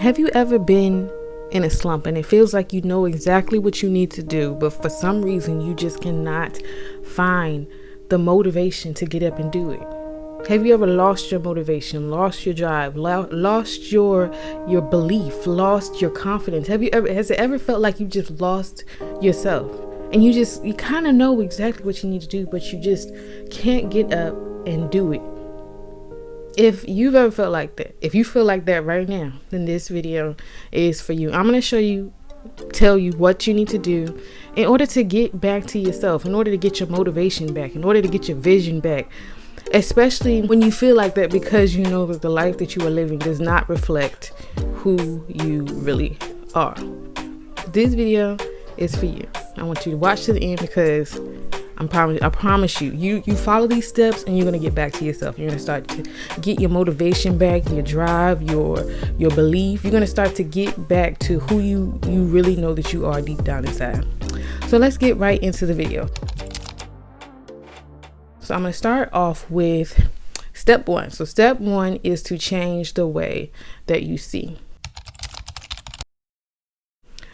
Have you ever been in a slump and it feels like you know exactly what you need to do, but for some reason you just cannot find the motivation to get up and do it? Have you ever lost your motivation, lost your drive, lost your belief, lost your confidence? Has it ever felt like you just lost yourself and you kind of know exactly what you need to do, but you just can't get up and do it? If you've ever felt like that, if you feel like that right now, then this video is for you. I'm going to tell you what you need to do in order to get back to yourself, in order to get your motivation back, in order to get your vision back, especially when you feel like that because you know that the life that you are living does not reflect who you really are. This video is for you. I want you to watch to the end because I promise you follow these steps and you're going to get back to yourself. You're going to start to get your motivation back, your drive, your belief. You're going to start to get back to who you really know that you are deep down inside. So let's get right into the video. So I'm going to start off with step 1. So step 1 is to change the way that you see.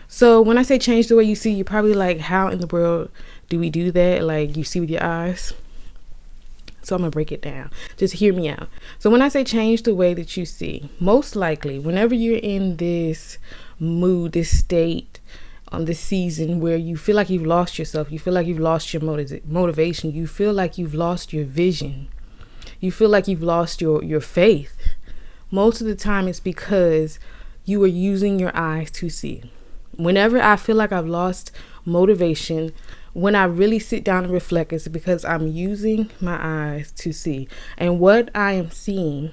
So when I say change the way you see, you're probably like, how in the world do we do that? Like, you see with your eyes? So I'm gonna break it down. Just hear me out. So when I say change the way that you see, most likely whenever you're in this mood, this state, this season where you feel like you've lost yourself, you feel like you've lost your motivation, you feel like you've lost your vision, you feel like you've lost your faith, most of the time it's because you are using your eyes to see. Whenever I feel like I've lost motivation, when I really sit down and reflect, it's because I'm using my eyes to see. And what I am seeing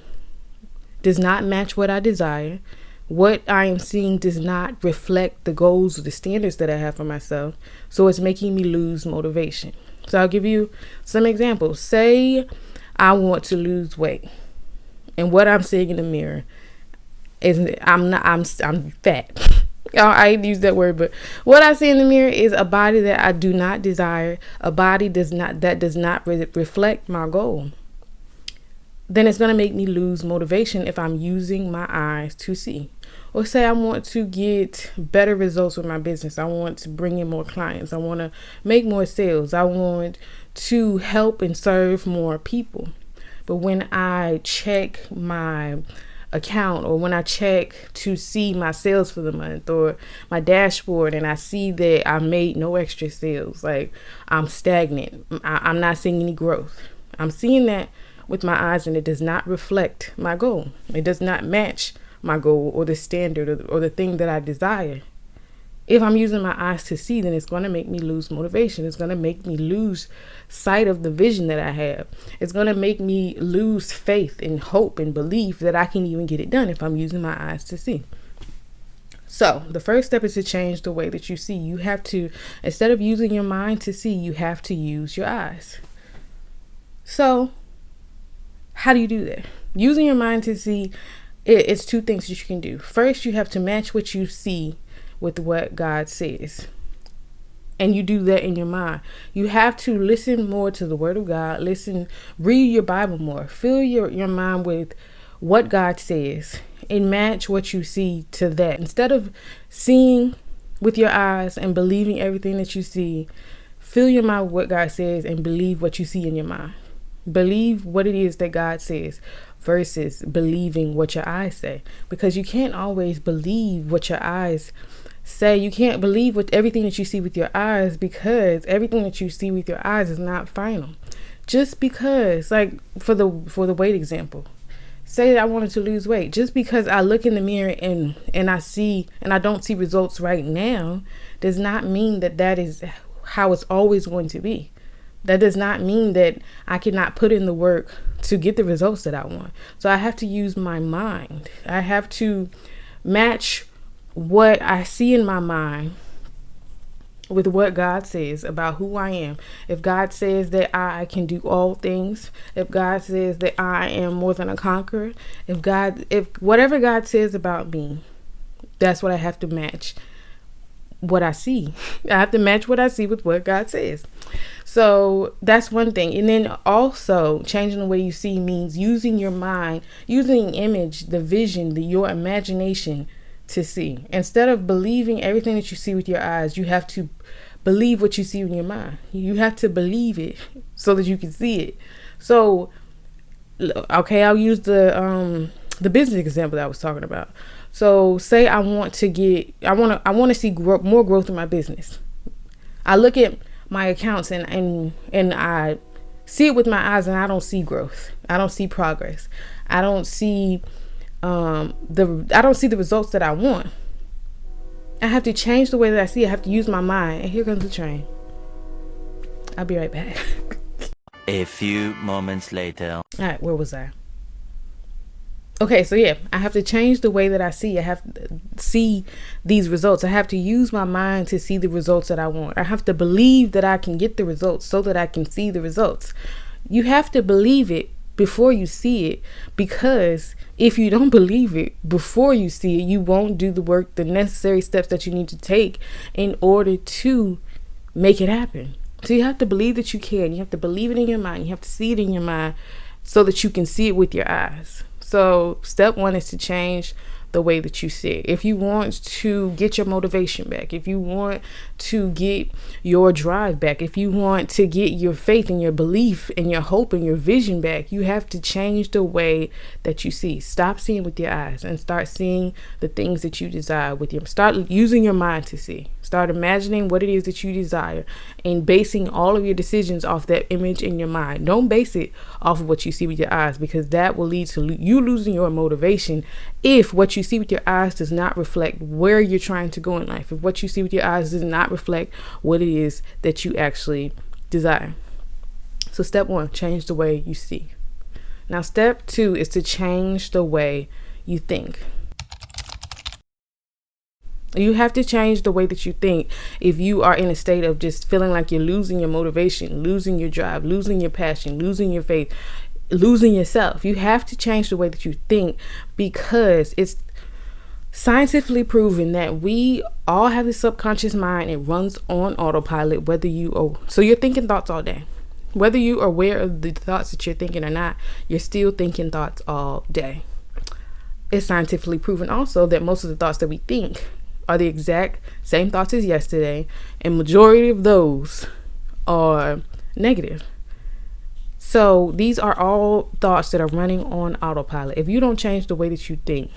does not match what I desire. What I am seeing does not reflect the goals or the standards that I have for myself. So it's making me lose motivation. So I'll give you some examples. Say I want to lose weight, and what I'm seeing in the mirror is I'm fat. I use that word, but what I see in the mirror is a body that I do not desire, a body that does not reflect my goal. Then it's going to make me lose motivation if I'm using my eyes to see. Or say I want to get better results with my business. I want to bring in more clients. I want to make more sales. I want to help and serve more people. But when I check my account, or when I check to see my sales for the month or my dashboard, and I see that I made no extra sales, like I'm stagnant, I'm not seeing any growth. I'm seeing that with my eyes and it does not reflect my goal. It does not match my goal or the standard or the thing that I desire. If I'm using my eyes to see, then it's going to make me lose motivation. It's going to make me lose sight of the vision that I have. It's going to make me lose faith and hope and belief that I can even get it done if I'm using my eyes to see. So the first step is to change the way that you see. You have to, instead of using your mind to see, you have to use your eyes. So how do you do that? Using your mind to see, it's 2 things that you can do. First, you have to match what you see with what God says. And you do that in your mind. You have to listen more to the word of God. Read your Bible more. Fill your mind with what God says and match what you see to that. Instead of seeing with your eyes and believing everything that you see, fill your mind with what God says and believe what you see in your mind. Believe what it is that God says versus believing what your eyes say. Because you can't always believe what your eyes say. You can't believe what everything that you see with your eyes, because everything that you see with your eyes is not final. Just because, like for the weight example, say I wanted to lose weight, just because I look in the mirror and I don't see results right now does not mean that is how it's always going to be. That does not mean that I cannot put in the work to get the results that I want. So I have to use my mind. I have to match what I see in my mind with what God says about who I am. If God says that I can do all things, if God says that I am more than a conqueror, if whatever God says about me, that's what I have to match what I see. I have to match what I see with what God says. So that's one thing. And then also changing the way you see means using your mind, using image, the vision, your imagination to see. Instead of believing everything that you see with your eyes, you have to believe what you see in your mind. You have to believe it so that you can see it. So, okay, I'll use the business example that I was talking about. So, say I want to see more growth in my business. I look at my accounts and I see it with my eyes, and I don't see growth. I don't see progress. I don't see the results that I want. I have to change the way that I see it. I have to use my mind. And here comes the train. I'll be right back. A few moments later. All right, where was I? Okay, so yeah, I have to change the way that I see. I have to see these results. I have to use my mind to see the results that I want. I have to believe that I can get the results so that I can see the results. You have to believe it before you see it, because if you don't believe it before you see it, you won't do the work, the necessary steps that you need to take in order to make it happen. So you have to believe that you can. You have to believe it in your mind. You have to see it in your mind so that you can see it with your eyes. So step one is to change the way that you see it. If you want to get your motivation back, if you want to get your drive back, if you want to get your faith and your belief and your hope and your vision back, you have to change the way that you see. Stop seeing with your eyes and start seeing the things that you desire with your. Start using your mind to see. Start imagining what it is that you desire and basing all of your decisions off that image in your mind. Don't base it off of what you see with your eyes, because that will lead to you losing your motivation if what you see with your eyes does not reflect where you're trying to go in life. If what you see with your eyes does not reflect what it is that you actually desire. So step one, change the way you see. Now step two is to change the way you think. You have to change the way that you think if you are in a state of just feeling like you're losing your motivation, losing your drive, losing your passion, losing your faith, losing yourself. You have to change the way that you think, because it's scientifically proven that we all have this subconscious mind. It runs on autopilot, so you're thinking thoughts all day. Whether you are aware of the thoughts that you're thinking or not, you're still thinking thoughts all day. It's scientifically proven also that most of the thoughts that we think are the exact same thoughts as yesterday, and majority of those are negative. So these are all thoughts that are running on autopilot. If you don't change the way that you think,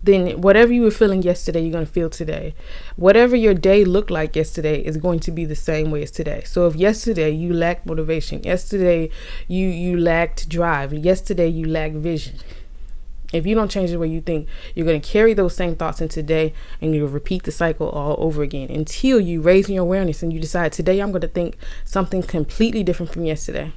then whatever you were feeling yesterday, you're going to feel today. Whatever your day looked like yesterday is going to be the same way as today. So if yesterday you lacked motivation, yesterday you lacked drive, yesterday you lacked vision, if you don't change the way you think, you're going to carry those same thoughts in today, and you'll repeat the cycle all over again until you raise your awareness and you decide, today I'm going to think something completely different from yesterday.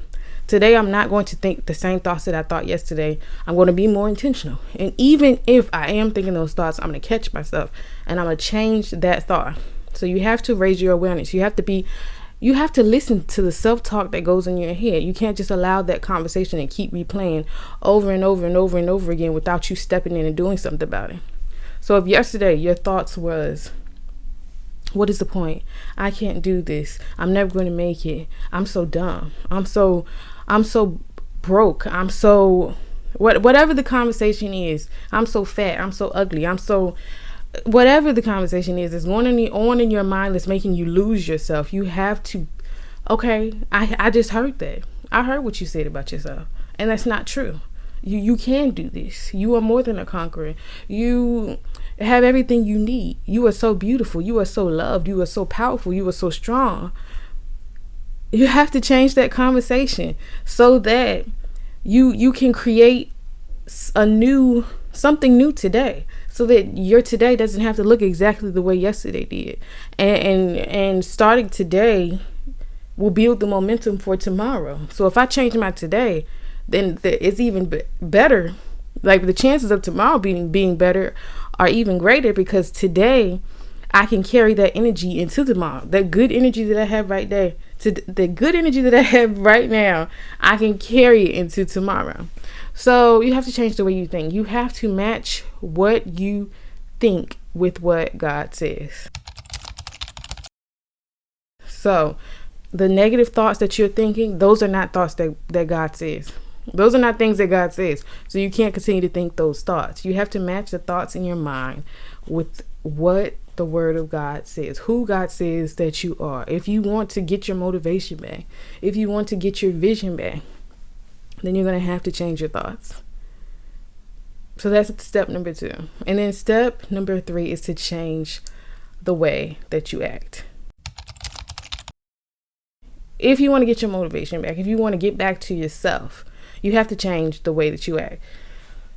Today I'm not going to think the same thoughts that I thought yesterday. I'm going to be more intentional. And even if I am thinking those thoughts, I'm going to catch myself and I'm going to change that thought. So you have to raise your awareness. You have to listen to the self-talk that goes in your head. You can't just allow that conversation and keep replaying over and over and over and over again without you stepping in and doing something about it. So if yesterday your thoughts was, what is the point? I can't do this. I'm never going to make it. I'm so dumb. I'm so broke. Whatever the conversation is. I'm so fat. I'm so ugly. Whatever the conversation is going on in your mind that's making you lose yourself. You have to, okay, I just heard that. I heard what you said about yourself, and that's not true. You can do this. You are more than a conqueror. You have everything you need. You are so beautiful. You are so loved. You are so powerful. You are so strong. You have to change that conversation so that you can create something new today, so that your today doesn't have to look exactly the way yesterday did. And starting today will build the momentum for tomorrow. So if I change my today, then it's even better. Like the chances of tomorrow being better are even greater, because today I can carry that energy into tomorrow. That good energy that I have right there, the good energy that I have right now, I can carry it into tomorrow. So you have to change the way you think. You have to match what you think with what God says. So the negative thoughts that you're thinking, those are not thoughts that God says. Those are not things that God says. So you can't continue to think those thoughts. You have to match the thoughts in your mind with what the word of God says, who God says that you are. If you want to get your motivation back, if you want to get your vision back, then you're going to have to change your thoughts. So that's step number 2. And then step number 3 is to change the way that you act. If you want to get your motivation back, if you want to get back to yourself, you have to change the way that you act.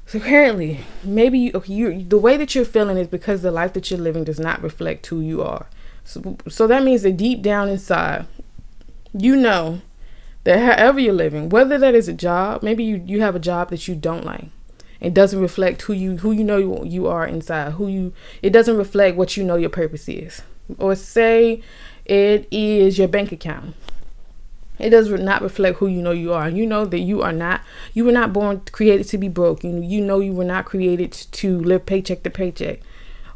So currently, maybe the way that you're feeling is because the life that you're living does not reflect who you are. So that means that deep down inside, you know that however you're living, whether that is a job, maybe you have a job that you don't like. It doesn't reflect who you know you are inside. It doesn't reflect what you know your purpose is. Or say it is your bank account. It does not reflect who you know you are. You know that you were not born created to be broke. You know you were not created to live paycheck to paycheck.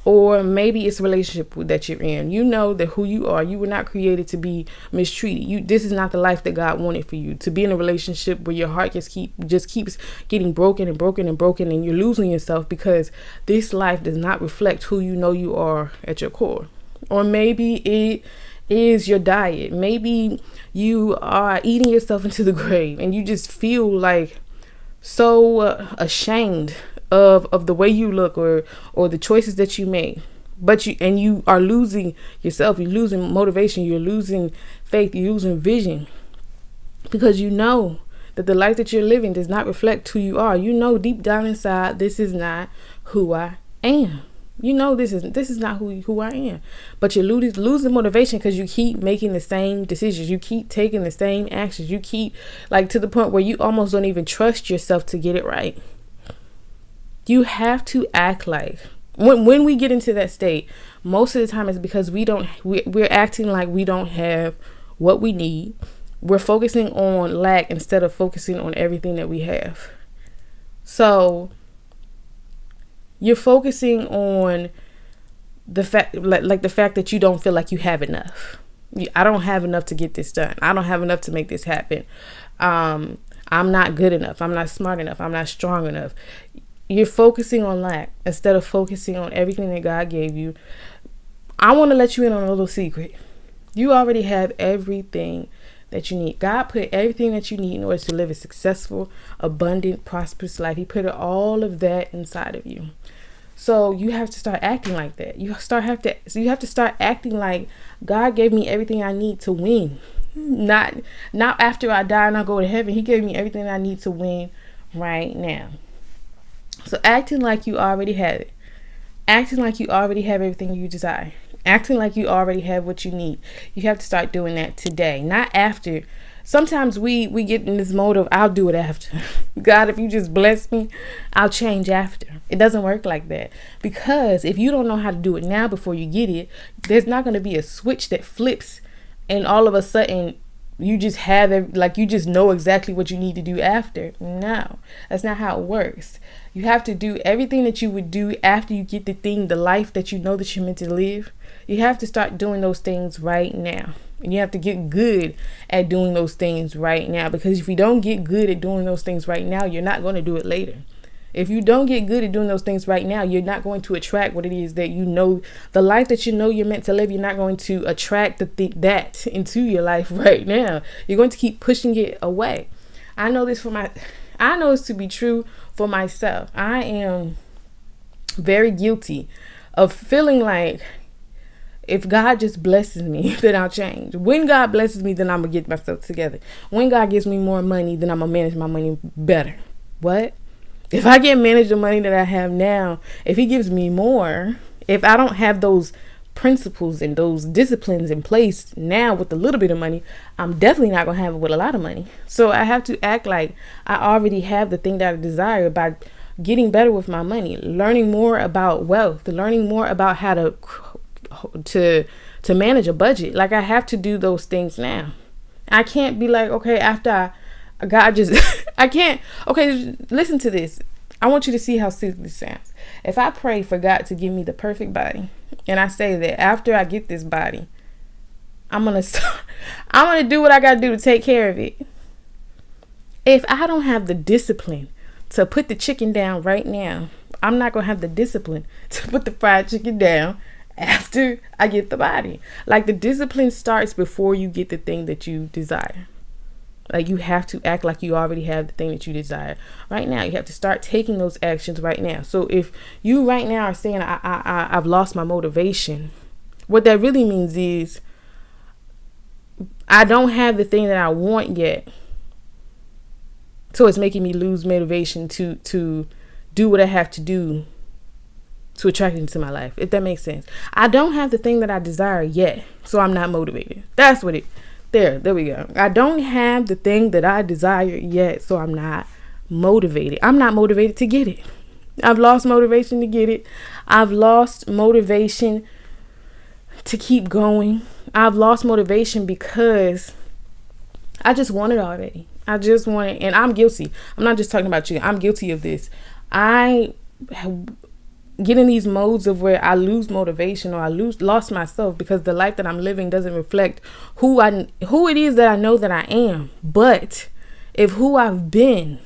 Or maybe it's a relationship that you're in. You know that who you are. You were not created to be mistreated. This is not the life that God wanted for you. To be in a relationship where your heart just keeps getting broken and broken and broken, and you're losing yourself because this life does not reflect who you know you are at your core. Or maybe it is your diet. Maybe you are eating yourself into the grave and you just feel like so ashamed of the way you look or the choices that you make. But you are losing yourself, you're losing motivation, you're losing faith, you're losing vision, because you know that the life that you're living does not reflect who you are. You know deep down inside, this is not who I am. You know this is not who I am. But you're losing motivation because you keep making the same decisions. You keep taking the same actions. You keep to the point where you almost don't even trust yourself to get it right. You have to act like when we get into that state, most of the time it's because we're acting like we don't have what we need. We're focusing on lack instead of focusing on everything that we have. So you're focusing on the fact, the fact that you don't feel like you have enough. I don't have enough to get this done. I don't have enough to make this happen. I'm not good enough. I'm not smart enough. I'm not strong enough. You're focusing on lack instead of focusing on everything that God gave you. I want to let you in on a little secret. You already have everything that you need. God put everything that you need in order to live a successful, abundant, prosperous life. He put all of that inside of you. So you have to start acting like that. You have to start acting like God gave me everything I need to win. Not after I die and I go to heaven. He gave me everything I need to win right now. So acting like you already have it. Acting like you already have everything you desire. Acting like you already have what you need. You have to start doing that today, not after. Sometimes we get in this mode of I'll do it after. God, if you just bless me, I'll change after. It doesn't work like that. Because if you don't know how to do it now before you get it, there's not going to be a switch that flips and all of a sudden you just have it, you just know exactly what you need to do after. No, that's not how it works. You have to do everything that you would do after you get the life that you know that you're meant to live. You have to start doing those things right now. And you have to get good at doing those things right now. Because if you don't get good at doing those things right now, you're not going to do it later. If you don't get good at doing those things right now, you're not going to attract what it is that you know, the life that you know you're meant to live. You're not going to attract that into your life right now. You're going to keep pushing it away. I know this to be true for myself. I am very guilty of feeling like if God just blesses me, then I'll change. When God blesses me, then I'm going to get myself together. When God gives me more money, then I'm going to manage my money better. What? If I can't manage the money that I have now, if he gives me more, if I don't have those principles and those disciplines in place now with a little bit of money, I'm definitely not going to have it with a lot of money. So I have to act like I already have the thing that I desire by getting better with my money, learning more about wealth, learning more about how to manage a budget. I have to do those things now. I can't be like, okay, after I can't. Okay, listen to this. I want you to see how silly this sounds. If I pray for God to give me the perfect body, and I say that after I get this body, I'm gonna do what I gotta do to take care of it. If I don't have the discipline to put the chicken down right now, I'm not going to have the discipline to put the fried chicken down after I get the body. Like, the discipline starts before you get the thing that you desire. Like, you have to act like you already have the thing that you desire right now. You have to start taking those actions right now. So if you right now are saying, I've lost my motivation, what that really means is I don't have the thing that I want yet. So it's making me lose motivation to do what I have to do to attract it into my life, if that makes sense. I don't have the thing that I desire yet, so I'm not motivated. That's what it, there we go. I don't have the thing that I desire yet, so I'm not motivated. I'm not motivated to get it. I've lost motivation to get it. I've lost motivation to keep going. I've lost motivation because I just want it already. I just want it, and I'm guilty. I'm not just talking about you. I'm guilty of this. I get in these modes of where I lose motivation, or I lost myself, because the life that I'm living doesn't reflect who it is that I know that I am. But if who I've been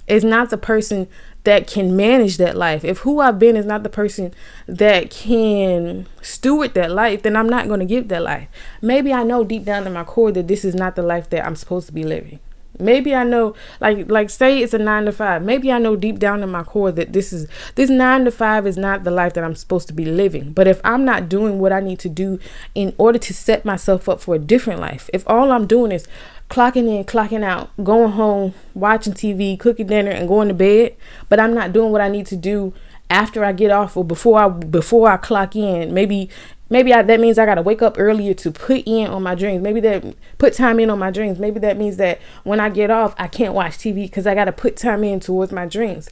is not the person that can manage that life, if who I've been is not the person that can steward that life, then I'm not going to give that life. Maybe I know deep down in my core that this is not the life that I'm supposed to be living. Maybe I know, like say it's a 9 to 5. Maybe I know deep down in my core that this 9 to 5 is not the life that I'm supposed to be living. But if I'm not doing what I need to do in order to set myself up for a different life, if all I'm doing is clocking in, clocking out, going home, watching TV, cooking dinner, and going to bed, but I'm not doing what I need to do after I get off, or before I clock in, maybe that means I got to wake up earlier to put in on my dreams. Maybe that put time in on my dreams. Maybe that means that when I get off, I can't watch TV because I got to put time in towards my dreams.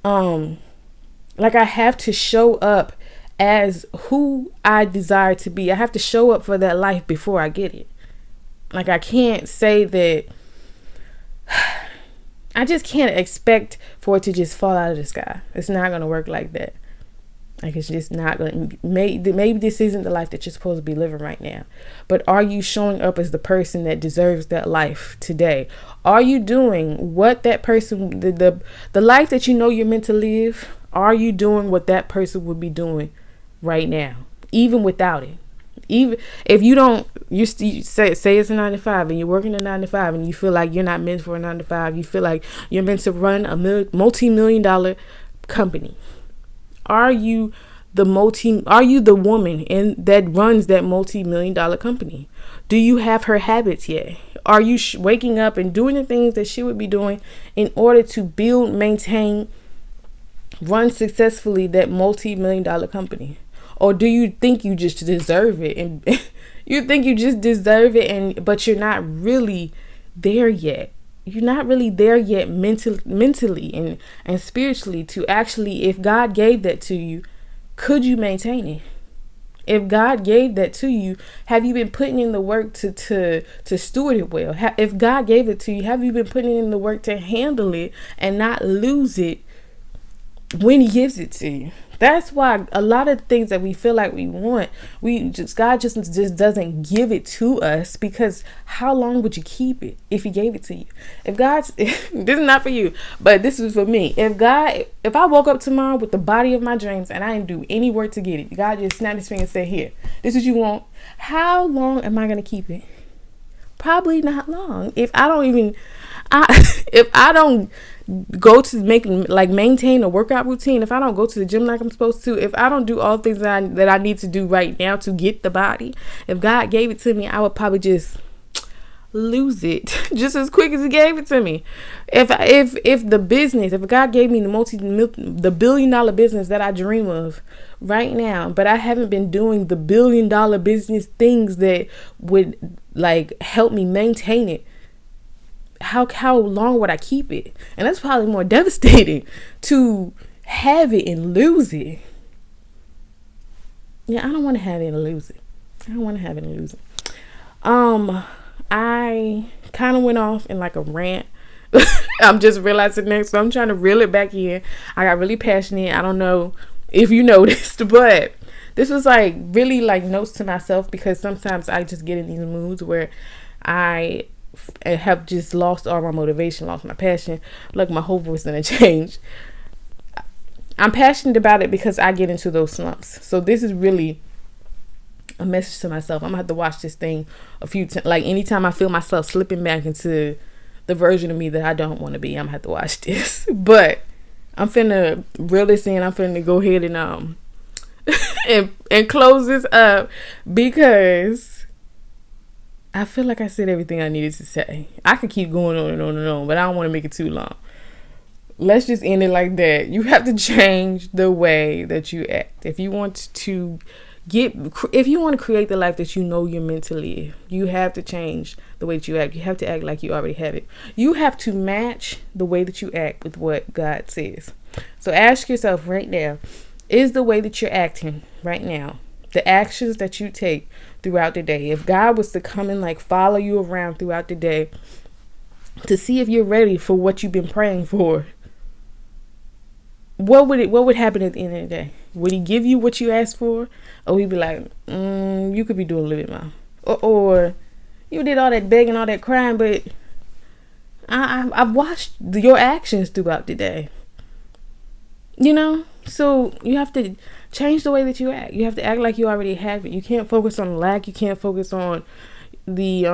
Like, I have to show up as who I desire to be. I have to show up for that life before I get it. Like, I can't say that I just can't expect for it to just fall out of the sky. It's not going to work like that. Like, it's just not going to, maybe this isn't the life that you're supposed to be living right now. But are you showing up as the person that deserves that life today? Are you doing what that person, the life that you know you're meant to live, are you doing what that person would be doing right now, even without it? Even if you don't, you say it's a 9 to 5 and you're working a 9 to 5 and you feel like you're not meant for a 9 to 5. You feel like you're meant to run a multi-million-dollar company. Are you the woman that runs that multi-million-dollar company? Do you have her habits yet? Are you waking up and doing the things that she would be doing in order to build, maintain, run successfully that multi-million-dollar company? Or do you think you just deserve it, and you think you just deserve it, but you're not really there yet? You're not really there yet mentally and spiritually to actually, if God gave that to you, could you maintain it? If God gave that to you, have you been putting in the work to steward it well? If God gave it to you, have you been putting in the work to handle it and not lose it when he gives it to you? That's why a lot of things that we feel like we want, God just doesn't give it to us, because how long would you keep it if he gave it to you? This is not for you, but this is for me. If I woke up tomorrow with the body of my dreams and I didn't do any work to get it, God just snapped his finger and said, here, this is what you want. How long am I going to keep it? Probably not long. If I don't go to maintain a workout routine, if I don't go to the gym like I'm supposed to, if I don't do all things that I need to do right now to get the body, if God gave it to me, I would probably just lose it just as quick as he gave it to me. If God gave me the $1 billion business that I dream of right now, but I haven't been doing the $1 billion business things that would help me maintain it, how long would I keep it? And that's probably more devastating, to have it and lose it. Yeah, I don't want to have it and lose it. I kind of went off in a rant. I'm just realizing that, so I'm trying to reel it back in. I got really passionate. I don't know if you noticed, but this was really notes to myself, because sometimes I just get in these moods where I and have just lost all my motivation, lost my passion, like my whole voice gonna change. I'm passionate about it because I get into those slumps. So this is really a message to myself. I'm gonna have to watch this thing a few times. Like anytime I feel myself slipping back into the version of me that I don't want to be, I'm gonna have to watch this. But I'm finna reel this in. I'm finna go ahead and and close this up because I feel like I said everything I needed to say. I could keep going on and on and on, but I don't want to make it too long. Let's just end it like that. You have to change the way that you act. If you want to create the life that you know you're meant to live, you have to change the way that you act. You have to act like you already have it. You have to match the way that you act with what God says. So ask yourself right now, is the way that you're acting right now, the actions that you take throughout the day, if God was to come and like follow you around throughout the day to see if you're ready for what you've been praying for, what would happen at the end of the day? Would he give you what you asked for? Or he'd be like, you could be doing a little bit more. Or you did all that begging, all that crying, but I've watched your actions throughout the day. You know? So you have to change the way that you act. You have to act like you already have it. You can't focus on lack. You can't focus on the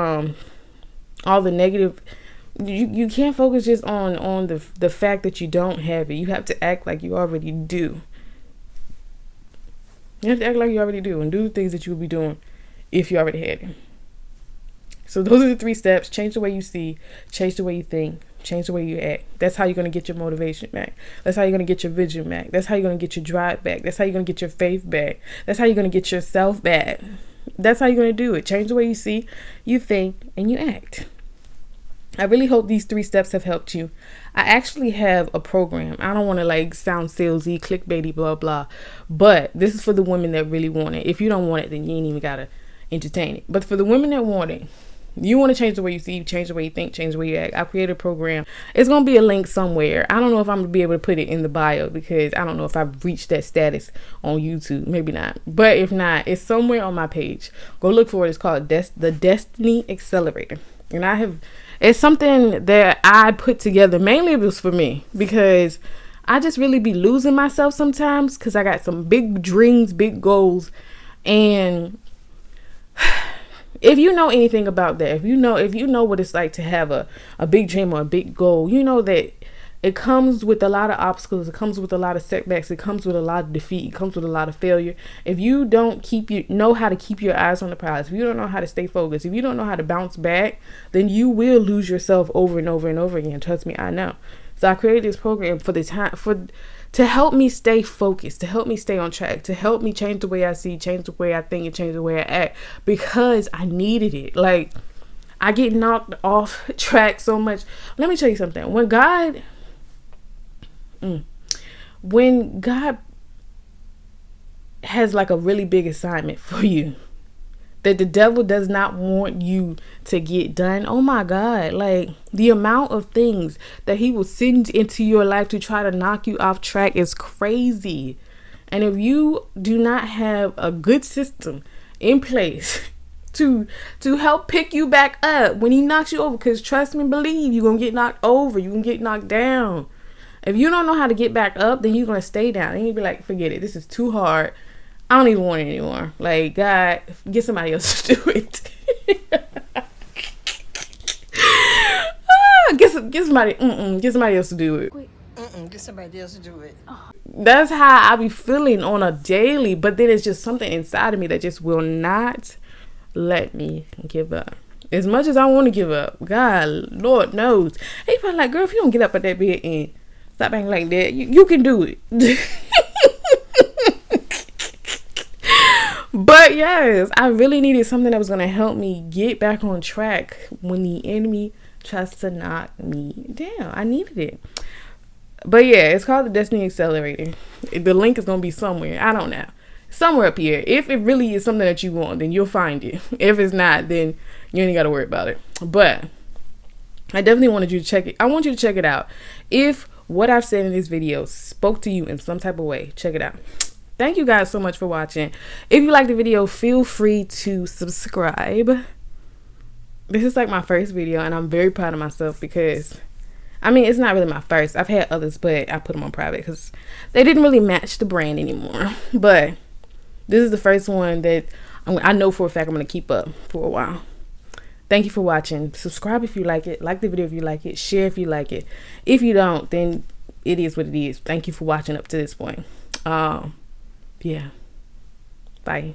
all the negative. You can't focus just on the fact that you don't have it. You have to act like you already do. You have to act like you already do and do the things that you would be doing if you already had it. So those are the 3 steps. Change the way you see, change the way you think, change the way you act. That's how you're going to get your motivation back. That's how you're going to get your vision back. That's how you're going to get your drive back. That's how you're going to get your faith back. That's how you're going to get yourself back. That's how you're going to do it. Change the way you see, you think, and you act. I really hope these 3 steps have helped you. I actually have a program. I don't want to like sound salesy, clickbaity, blah, blah. But this is for the women that really want it. If you don't want it, then you ain't even got to entertain it. But for the women that want it, you want to change the way you see, change the way you think, change the way you act. I created a program. It's going to be a link somewhere. I don't know if I'm going to be able to put it in the bio because I don't know if I've reached that status on YouTube. Maybe not. But if not, it's somewhere on my page. Go look for it. It's called the Destiny Accelerator. And it's something that I put together. Mainly it was for me because I just really be losing myself sometimes because I got some big dreams, big goals. And if you know anything about that, if you know what it's like to have a big dream or a big goal, you know that it comes with a lot of obstacles. It comes with a lot of setbacks. It comes with a lot of defeat. It comes with a lot of failure. If you don't know how to keep your eyes on the prize, if you don't know how to stay focused, if you don't know how to bounce back, then you will lose yourself over and over and over again. Trust me, I know. So I created this program to help me stay focused, to help me stay on track, to help me change the way I see, change the way I think, and change the way I act because I needed it. Like, I get knocked off track so much. Let me tell you something. When God has like a really big assignment for you that the devil does not want you to get done, oh my God, like the amount of things that he will send into your life to try to knock you off track is crazy. And if you do not have a good system in place to help pick you back up when he knocks you over, because trust me, believe, you're gonna get knocked over, you're gonna get knocked down. If you don't know how to get back up, then you're gonna stay down and you'll be like, forget it, this is too hard, I don't even want it anymore. Like, God, get somebody else to do it. Get somebody else to do it. Get somebody else to do it. That's how I be feeling on a daily, but then it's just something inside of me that just will not let me give up. As much as I want to give up, God, Lord knows. He felt like, girl, if you don't get up at that bed and stop acting like that, you can do it. But yes, I really needed something that was going to help me get back on track when the enemy tries to knock me down. I needed it. But yeah, it's called the Destiny Accelerator. The link is going to be somewhere. I don't know. Somewhere up here. If it really is something that you want, then you'll find it. If it's not, then you ain't got to worry about it. But I definitely wanted you to check it. I want you to check it out. If what I've said in this video spoke to you in some type of way, check it out. Thank you guys so much for watching. If you like the video, feel free to subscribe. this is like my first video, and I'm very proud of myself because, I mean, it's not really my first. I've had others, but I put them on private because they didn't really match the brand anymore. But this is the first one that I know for a fact I'm going to keep up for a while. Thank you for watching. Subscribe if you like it. Like the video if you like it. Share if you like it. If you don't, then it is what it is. Thank you for watching up to this point. Yeah. Bye.